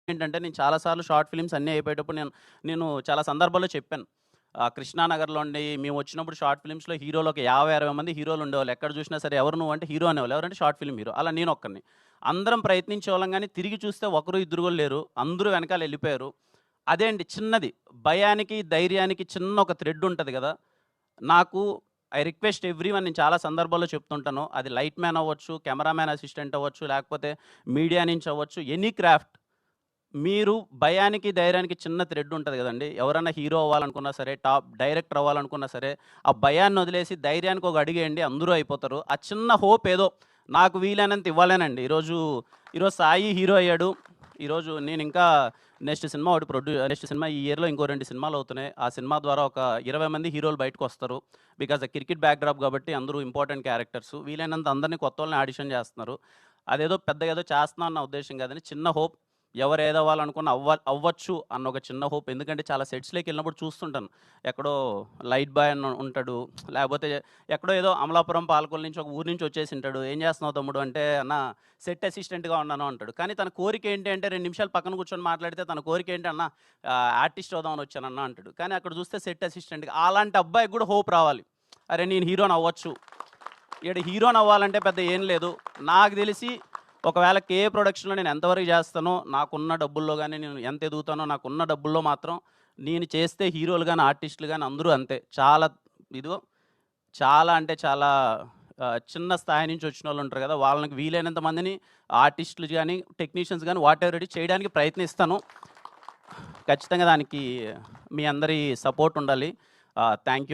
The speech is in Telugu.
ఏంటంటే నేను చాలా సార్లు షార్ట్ ఫిల్మ్స్ అన్నీ అయిపోయేటప్పుడు నేను నేను చాలా సందర్భాల్లో చెప్పాను. కృష్ణానగర్‌లో అండి మేము వచ్చినప్పుడు షార్ట్ ఫిల్మ్స్‌లో హీరోలు ఒక 50, 60 మంది హీరోలు ఉండేవాళ్ళు. ఎక్కడ చూసినా సరే ఎవరు నువ్వు అంటే హీరో అనేవాళ్ళు. ఎవరంటే షార్ట్ ఫిల్మ్ హీరో. అలా నేనొక్కడిని. అందరం ప్రయత్నించేవాళ్ళం గానీ తిరిగి చూస్తే ఒకరు, ఇద్దరు గూడా లేరు. అందరూ వెనకాల ఎళ్ళిపోయారు. అదే అండి చిన్నది. భయానికి, ధైర్యానికి చిన్న ఒక థ్రెడ్ ఉంటది గదా! నాకు ఐ రిక్వెస్ట్ ఎవ్రీవన్ నేను చాలా సందర్భాల్లో చెప్తుంటాను. అది లైట్ మ్యాన్ అవ్వచ్చు, కెమెరామ్యాన్ అసిస్టెంట్ అవ్వచ్చు, లేకపోతే మీడియా నుంచి అవ్వచ్చు, ఎనీ క్రాఫ్ట్. మీరు భయానికి, ధైర్యానికి చిన్న థ్రెడ్ ఉంటది గదండీ! ఎవరన్నా హీరో అవ్వాలనుకున్నా సరే, టాప్ డైరెక్టర్ అవ్వాలనుకున్నా సరే, ఆ భయాన్ని వదిలేసి ధైర్యానికి ఒక అడుగేయండి అందరూ అయిపోతారు. ఆ చిన్న హోప్ ఏదో నాకు వీలైనంత ఇవ్వాలేనండి. ఈరోజు సాయి హీరో అయ్యాడు. ఈరోజు నేనింకా నెక్స్ట్ సినిమా ఈ ఇయర్‌లో ఇంకో 2 సినిమాలవుతున్నాయి. ఆ సినిమా ద్వారా ఒక 20 మంది హీరోలు బయటకొస్తారు. బికాజ్ క్రికెట్ బ్యాక్‌డ్రాప్ గాబట్టి అందరూ ఇంపార్టెంట్ క్యారెక్టర్స్. వీలైనంత అందరిని కొత్తోళ్ళని ఆడిషన్ జేస్తున్నారు. అదేదో పెద్దగా ఏదో చేస్తున్నాం అన్న ఉద్దేశ్యం గాదండి. చిన్న హోప్ ఎవరు ఏదవ్వాలనుకున్న అవ్వచ్చు అన్న ఒక చిన్న హోప్. ఎందుకంటే చాలా సెట్స్‌లోకెళ్ళినప్పుడు చూస్తుంటాను. ఎక్కడో లైట్ బాయ్ అని ఉంటాడు. లేకపోతే ఎక్కడో ఏదో అమలాపురం, పాలకొల్లు నుంచి ఒక ఊరు నుంచి వచ్చేసింటాడు. "ఏం చేస్తున్నావు తమ్ముడు" అంటే, "అన్న సెట్ అసిస్టెంట్‌గా ఉన్నాను" అంటాడు. కానీ తన కోరిక ఏంటి అంటే 2 నిమిషాలు పక్కన కూర్చొని మాట్లాడితే తన కోరిక ఏంటి, "అన్న ఆర్టిస్ట్ అవుదామని వచ్చానన్న" అంటాడు. కానీ అక్కడ చూస్తే సెట్ అసిస్టెంట్‌గా అలాంటి అబ్బాయికి కూడా హోప్ రావాలి. అరే! నేను హీరోని అవ్వచ్చు. ఈడ హీరోని అవ్వాలంటే పెద్ద ఏం లేదు. నాకు తెలిసి ఒకవేళ కేఏ ప్రొడక్షన్‌లో నేను ఎంతవరకు చేస్తానో, నాకున్న డబ్బుల్లో గాని, నేను ఎంత ఎదుగుతానో, నాకున్న డబ్బుల్లో మాత్రం నేను చేస్తే హీరోలు గాని, ఆర్టిస్టులు గాని అందరూ అంతే. ఇదిగో చాలా అంటే చాలా చిన్న స్థాయి నుంచి వచ్చినోళ్ళు ఉంటారు కదా! వాళ్ళకి వీలైనంత మందిని ఆర్టిస్టులు గాని, టెక్నీషియన్స్ గాని వాటెవర్ ఇట్ ఈస్ చేయడానికి ప్రయత్నిస్తాను. ఖచ్చితంగా దానికి మీ అందరి సపోర్ట్ ఉండాలి. Thank you.